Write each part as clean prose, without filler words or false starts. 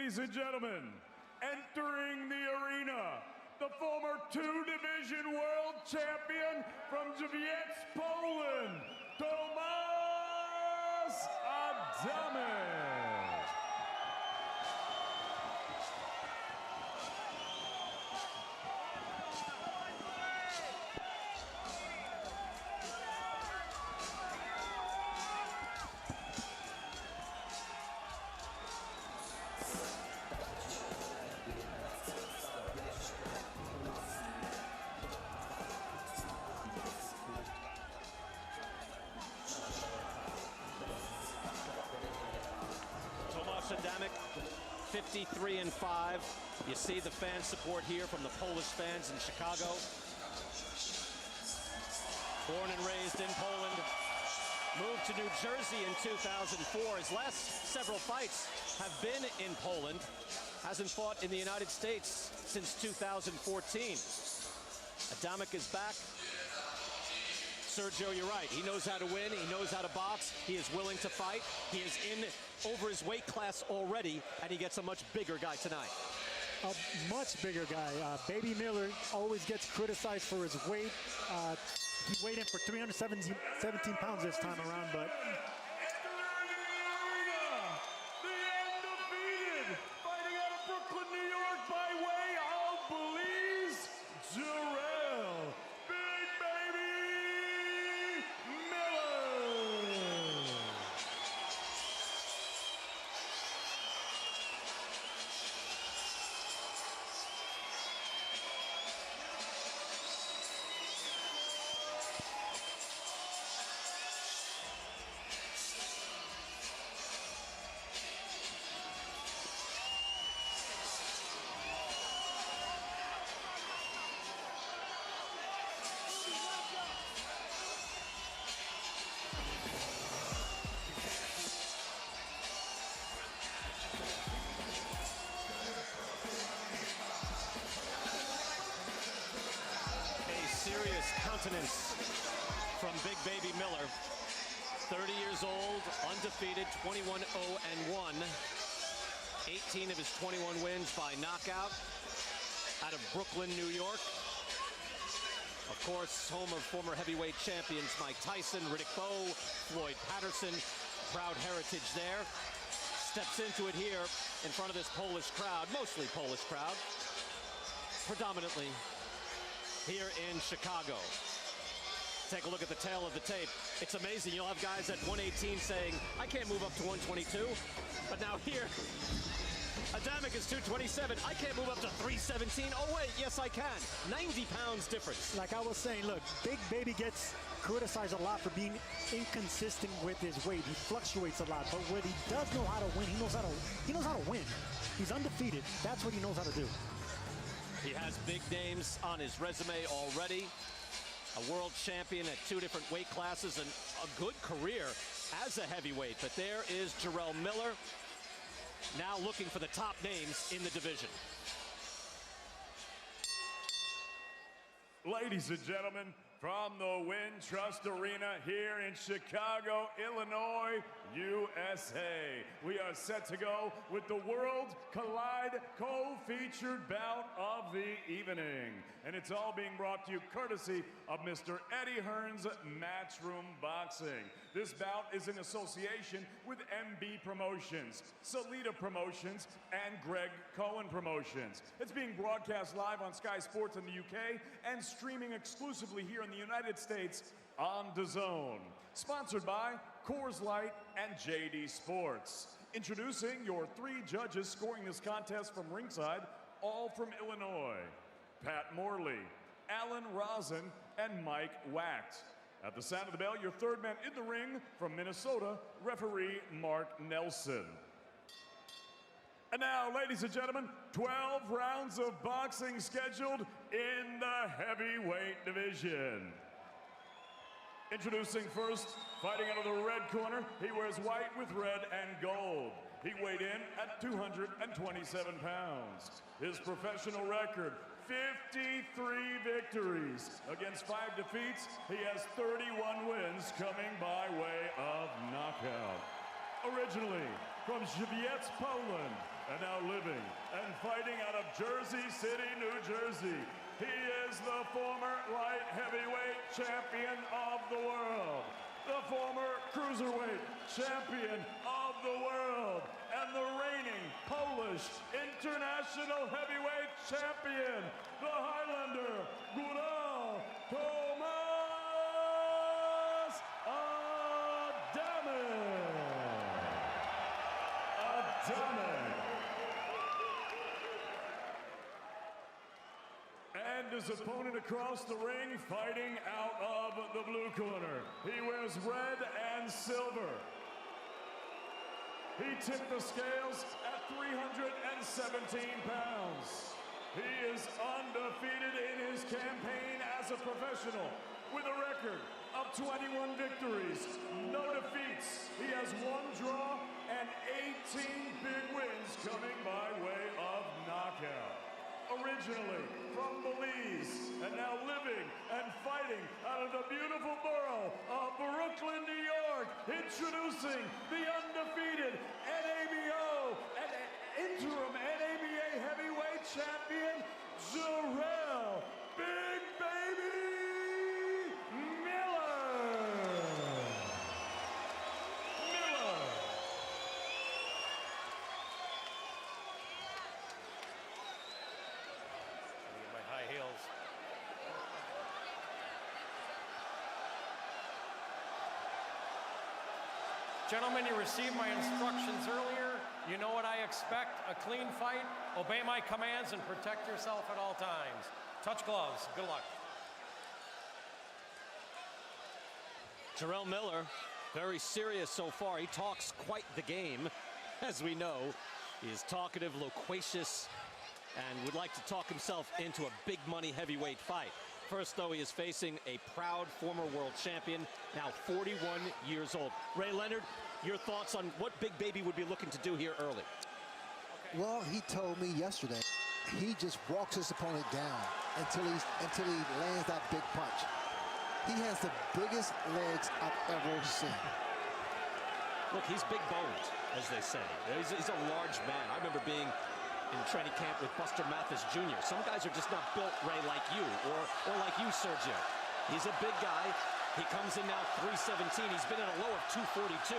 Ladies and gentlemen, entering the arena, the former two-division world champion from Jarrell, Poland, Adamek. Adamek, 53-5. You see the fan support here from the Polish fans in Chicago. Born and raised in Poland, moved to New Jersey in 2004. His last several fights have been in Poland. Hasn't fought in the United States since 2014. Adamek is back. Sergio, you're right. He knows how to win. He knows how to box. He is willing to fight. He is in over his weight class already, and he gets a much bigger guy tonight. A much bigger guy. Baby Miller always gets criticized for his weight. He weighed in for 317 pounds this time around, but the undefeated, fighting out of Brooklyn, New York, by way of Belize, Jarrell. Serious countenance from Big Baby Miller. 30 years old, undefeated, 21-0-1. 18 of his 21 wins by knockout out of Brooklyn, New York. Of course, home of former heavyweight champions Mike Tyson, Riddick Bowe, Floyd Patterson. Proud heritage there. Steps into it here in front of this Polish crowd, mostly Polish crowd, predominantly here in Chicago. Take a look at the tail of the tape. It's amazing. You'll have guys at 118 saying, I can't move up to 122. But now here, Adamek is 227. I can't move up to 317. Oh, wait, yes, I can. 90 pounds difference. like I was saying, look, Big Baby gets criticized a lot for being inconsistent with his weight. He fluctuates a lot, but what he does know how to win, he knows how to win. He's undefeated. That's what he knows how to do. He has big names on his resume already. A world champion at 2 different weight classes and a good career as a heavyweight. But there is Jarrell Miller, now looking for the top names in the division. Ladies and gentlemen, from the Wintrust Arena here in Chicago, Illinois, USA, we are set to go with the World Collide co-featured bout of the evening. And it's all being brought to you courtesy of Mr. Eddie Hearn's Matchroom Boxing. This bout is in association with MB Promotions, Salida Promotions, and Greg Cohen Promotions. It's being broadcast live on Sky Sports in the UK and streaming exclusively here in the United States on DAZN. Sponsored by Coors Light and JD Sports. Introducing your 3 judges scoring this contest from ringside, all from Illinois: Pat Morley, Alan Rosen, and Mike Wacht. At the sound of the bell, your 3rd man in the ring from Minnesota, referee Mark Nelson. And now, ladies and gentlemen, 12 rounds of boxing scheduled in the heavyweight division. Introducing first, fighting out of the red corner, he wears white with red and gold. He weighed in at 227 pounds. His professional record, 53 victories. Against 5 defeats, he has 31 wins coming by way of knockout. Originally from Jarrell, Poland, And now living and fighting out of Jersey City, New Jersey, he is the former light heavyweight champion of the world, the former cruiserweight champion of the world, and the reigning Polish international heavyweight champion, the Highlander, Jarrell Adamek. And his opponent across the ring, fighting out of the blue corner. He wears red and silver. He tipped the scales at 317 pounds. He is undefeated in his campaign as a professional with a record of 21 victories, no defeats. He has 1 draw and 18 big wins coming by way of knockout. Originally from Belize, and now living and fighting out of the beautiful borough of Brooklyn, New York, introducing the undefeated NABO and interim NABA heavyweight champion, Jarrell Big Baby Miller. Gentlemen, you received my instructions earlier. You know what I expect, a clean fight. Obey my commands and protect yourself at all times. Touch gloves. Good luck. Jarrell Miller, very serious so far. He talks quite the game, as we know. He is talkative, loquacious, and would like to talk himself into a big money heavyweight fight. First, though, he is facing a proud former world champion, now 41 years old. Ray Leonard, your thoughts on what Big Baby would be looking to do here early? Well, he told me yesterday, he just walks his opponent down until he lands that big punch. He has the biggest legs I've ever seen. Look, he's big boned, as they say. He's a large man. I remember being in training camp with Buster Mathis Jr. Some guys are just not built, Ray, like you, or like you, Sergio. He's a big guy. He comes in now 317. He's been at a low of 242,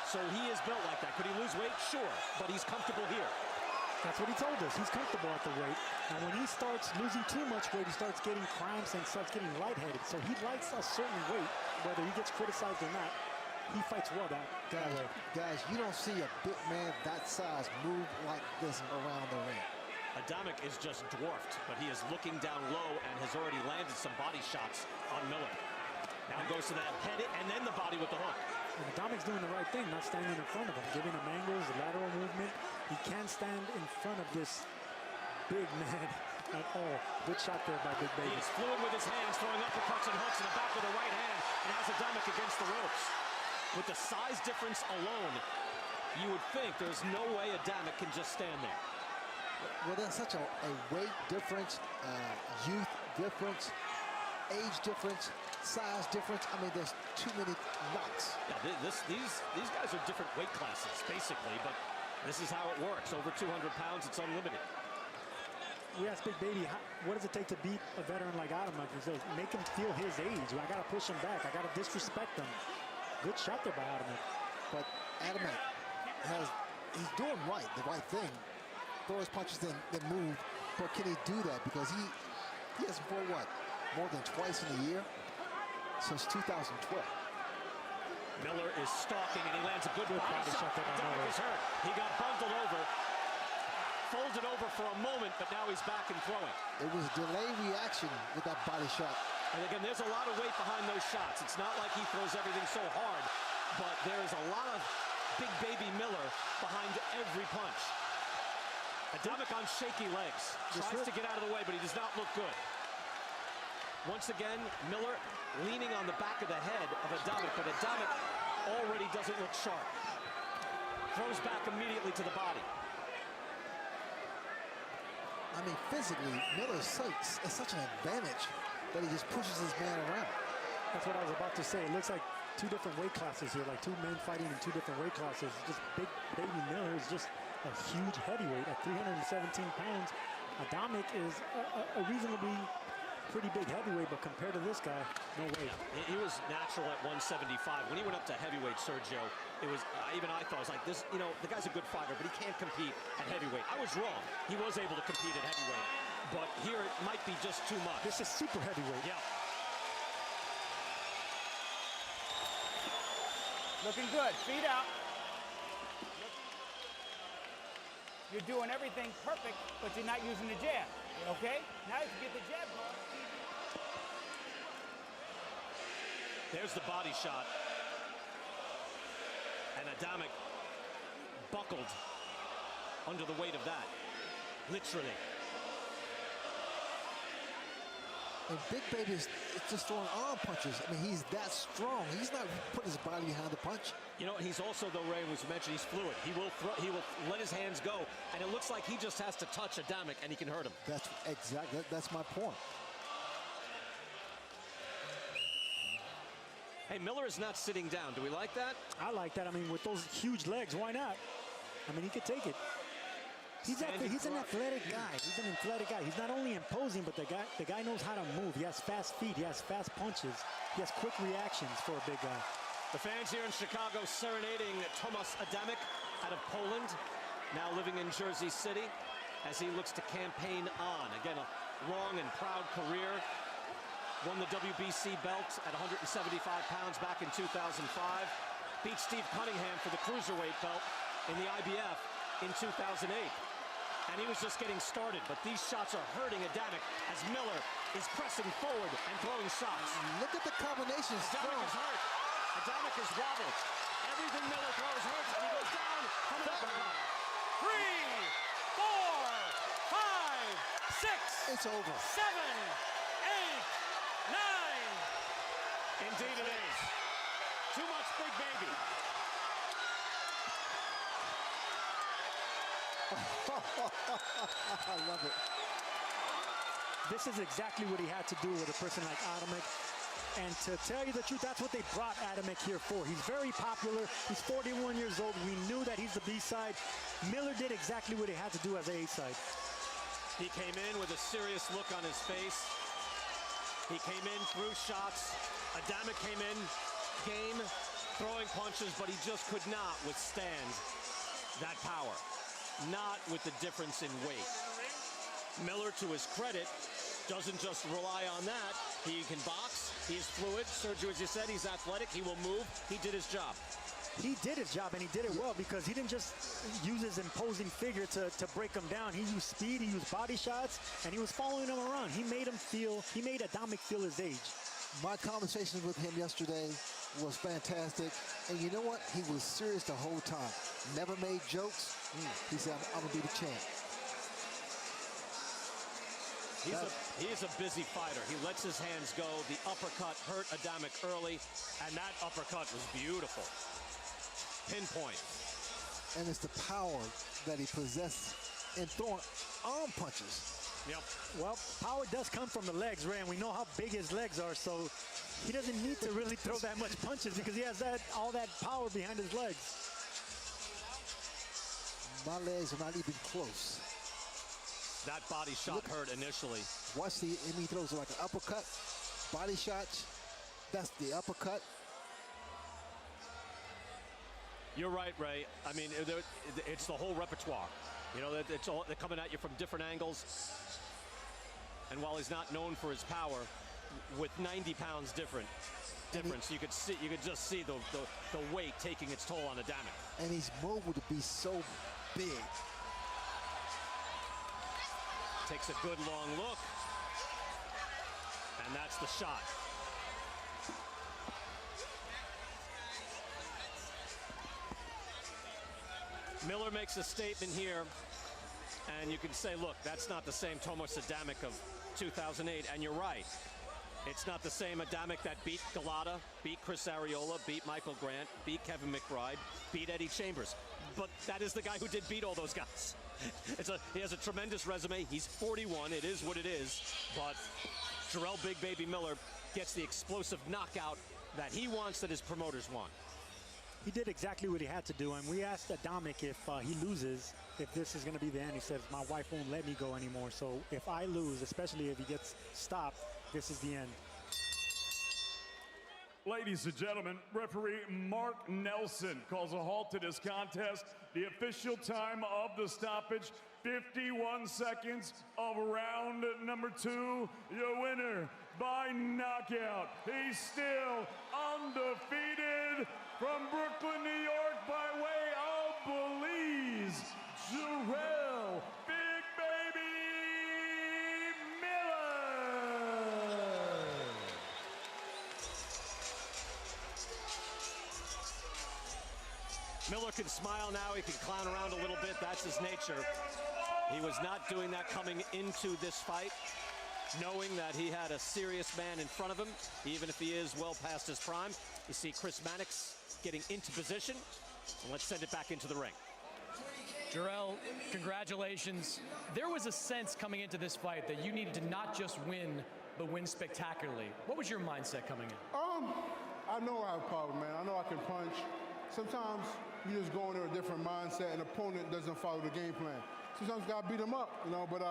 so he is built like that. Could he lose weight? Sure, but he's comfortable here. That's what he told us. He's comfortable at the weight. And when he starts losing too much weight, he starts getting cramps and starts getting lightheaded. So he likes a certain weight, whether he gets criticized or not. He fights well that way. Guys, you don't see a big man that size move like this around the ring. Adamek is just dwarfed, but he is looking down low and has already landed some body shots on Miller. Now goes to that head and then the body with the hook. And Adamek's doing the right thing, not standing in front of him, giving him angles, lateral movement. He can't stand in front of this big man at all. Good shot there by Big Baby. He is fluid with his hands, throwing uppercuts and hooks in the back with the right hand, and has Adamek against the ropes. With the size difference alone, you would think there's no way Adamek can just stand there. Well, there's such a weight difference, youth difference, age difference, size difference. I mean, there's too many knocks. Yeah, these guys are different weight classes, basically, but this is how it works. Over 200 pounds, it's unlimited. We asked Big Baby, what does it take to beat a veteran like Adamek? He says, make him feel his age. I got to push him back. I got to disrespect him. Good shot there by Adamek. But Adamek he's doing the right thing. Throw his punches, then move. But can he do that? Because he hasn't fought, what, more than twice in a year since 2012. Miller is stalking, and he lands a good body shot. Adamek is hurt. He got bundled over, folded over for a moment, but now he's back and throwing. It was a delayed reaction with that body shot. And again, there's a lot of weight behind those shots. It's not like he throws everything so hard, but there's a lot of Big Baby Miller behind every punch. Adamek on shaky legs. Tries to get out of the way, but he does not look good. Once again, Miller leaning on the back of the head of Adamek, but Adamek already doesn't look sharp. Throws back immediately to the body. I mean, physically, Miller is such an advantage that he just pushes his man around. That's what I was about to say. It looks like two different weight classes here, like two men fighting in two different weight classes. Just Big Baby Miller is just a huge heavyweight at 317 pounds. Adamek is a reasonably pretty big heavyweight, but compared to this guy, no way. Yeah, he was natural at 175. When he went up to heavyweight, Sergio, it was, even I thought, I was like, this, you know, the guy's a good fighter, but he can't compete at heavyweight. I was wrong. He was able to compete at heavyweight, but here it might be just too much. This is super heavyweight. Yeah. Looking good, feet out. You're doing everything perfect, but you're not using the jab, okay? Now you can get the jab going. There's the body shot. And Adamek buckled under the weight of that, literally. And Big Baby is just throwing arm punches. I mean, he's that strong. He's not putting his body behind the punch. You know, he's also, though, Ray was mentioned, he's fluid. He will let his hands go, and it looks like he just has to touch Adamek, and he can hurt him. That's exactly, that's my point. Hey, Miller is not sitting down. Do we like that? I like that. I mean, with those huge legs, why not? I mean, he could take it. He's an athletic guy. He's an athletic guy. He's not only imposing, but the guy knows how to move. He has fast feet. He has fast punches. He has quick reactions for a big guy. The fans here in Chicago serenading Tomasz Adamek out of Poland, now living in Jersey City as he looks to campaign on. Again, a long and proud career. Won the WBC belt at 175 pounds back in 2005. Beat Steve Cunningham for the cruiserweight belt in the IBF in 2008. And he was just getting started, but these shots are hurting Adamek as Miller is pressing forward and throwing shots. Look at the combinations. Adamek is hurt. Adamek is wobbled. Everything Miller throws hurts, and he goes down. Coming up. 3, 4, 5, 6. It's over. 7, 8, 9. Indeed it is. Too much Big Baby. I love it. This is exactly what he had to do with a person like Adamek. And to tell you the truth, that's what they brought Adamek here for. He's very popular. He's 41 years old. We knew that he's the B-side. Miller did exactly what he had to do as the A-side. He came in with a serious look on his face. He came in, threw shots. Adamek came in, game, throwing punches, but he just could not withstand that power. Not with the difference in weight. Miller, to his credit, doesn't just rely on that. He can box, he's fluid. Sergio, as you said, he's athletic, he will move. He did his job. He did his job, and he did it well, because he didn't just use his imposing figure to break him down. He used speed, he used body shots, and he was following him around. He made Adamek feel his age. My conversation with him yesterday was fantastic. And you know what? He was serious the whole time. Never made jokes. He said, I'm going to be the champ. He's a busy fighter. He lets his hands go. The uppercut hurt Adamek early, and that uppercut was beautiful. Pinpoint. And it's the power that he possessed in throwing arm punches. Yep. Well, power does come from the legs, Ray, and we know how big his legs are, so he doesn't need to really throw that much punches because he has all that power behind his legs. My legs are not even close. That body shot hurt initially. Watch he throws like an uppercut, body shots. That's the uppercut. You're right, Ray. I mean, it's the whole repertoire. You know, they're coming at you from different angles. And while he's not known for his power, with 90 pounds difference, you could just see the weight taking its toll on Adamek. And he's mobile to be so big. Takes a good long look. And that's the shot. Miller makes a statement here, and you can say, look, that's not the same Tomasz Adamek of 2008, and you're right. It's not the same Adamek that beat Galata, beat Chris Arreola, beat Michael Grant, beat Kevin McBride, beat Eddie Chambers. But that is the guy who did beat all those guys. He has a tremendous resume. He's 41. It is what it is. But Jarrell Big Baby Miller gets the explosive knockout that he wants, that his promoters want. He did exactly what he had to do, and we asked Adamek if he loses, if this is going to be the end. He says, my wife won't let me go anymore, so if I lose, especially if he gets stopped, this is the end. Ladies and gentlemen, referee Mark Nelson calls a halt to this contest. The official time of the stoppage, 51 seconds of round number 2. Your winner by knockout. He's still undefeated from Brooklyn, New York, by way of Belize, Jarrell Big Baby Miller. Miller can smile now. He can clown around a little bit. That's his nature. He was not doing that coming into this fight, knowing that he had a serious man in front of him, even if he is well past his prime. You see Chris Mannix getting into position, and let's send it back into the ring. Jarrell, congratulations. There was a sense coming into this fight that you needed to not just win, but win spectacularly. What was your mindset coming in? I know I have power, man. I know I can punch. Sometimes you just go in there with a different mindset, and opponent doesn't follow the game plan. Sometimes you gotta beat them up, you know, but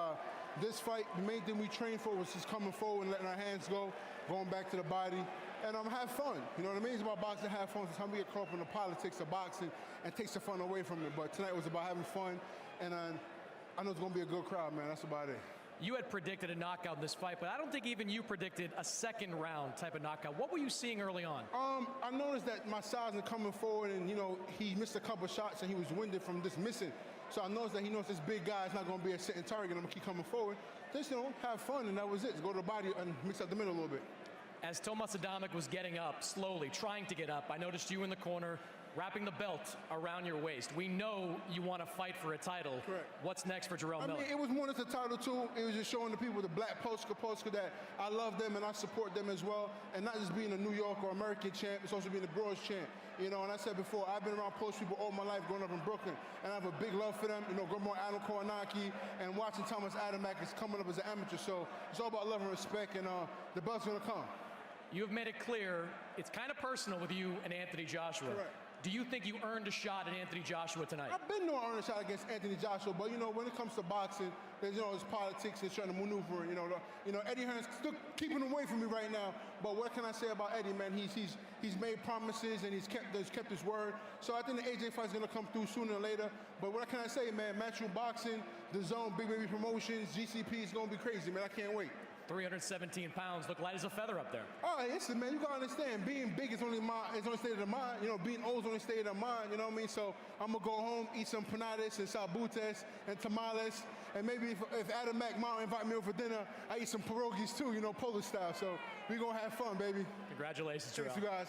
this fight, the main thing we trained for was just coming forward and letting our hands go, going back to the body, and have fun. You know what I mean? It's about boxing, have fun. Sometimes we get caught up in the politics of boxing and takes the fun away from it. But tonight was about having fun, and I know it's gonna be a good crowd, man. That's about it. You had predicted a knockout in this fight, but I don't think even you predicted a second round type of knockout. What were you seeing early on? I noticed that my size is coming forward, and, you know, he missed a couple shots, and he was winded from just missing. So I noticed that he knows this big guy is not going to be a sitting target. I'm going to keep coming forward. Just, you know, have fun, and that was it. Just go to the body and mix up the middle a little bit. As Tomas Adamek was getting up, slowly, trying to get up, I noticed you in the corner, wrapping the belt around your waist. We know you want to fight for a title. Correct. What's next for Jarrell Miller? I mean, it was more than a title, too. It was just showing the people, the black poster that I love them and I support them as well. And not just being a New York or American champ, it's also being a Bronx champ. You know, and I said before, I've been around post people all my life growing up in Brooklyn, and I have a big love for them. You know, growing up Adam Koronaki and watching Thomas Adamek is coming up as an amateur. So it's all about love and respect, and the belt's going to come. You have made it clear it's kind of personal with you and Anthony Joshua. Correct. Do you think you earned a shot at Anthony Joshua tonight? I've been knowing I earned a shot against Anthony Joshua, but, you know, when it comes to boxing, there's, you know, there's politics and trying to maneuver. You know, Eddie Hearn's still keeping away from me right now. But what can I say about Eddie, man? He's made promises and he's kept his word. So I think the AJ fight's gonna come through sooner or later. But what can I say, man? Matchroom Boxing, The Zone, Big Baby Promotions, GCP is gonna be crazy, man. I can't wait. 317 pounds, look light as a feather up there. All right, listen, man, you gotta understand, being big is only state of the mind. You know, being old is only state of the mind, you know what I mean? So I'm gonna go home, eat some panades and salbutes and tamales, and maybe if Adamek might invite me over for dinner, I eat some pierogies too, you know, Polish style. So we gonna have fun, baby. Congratulations, Jarrell. Thanks, you guys.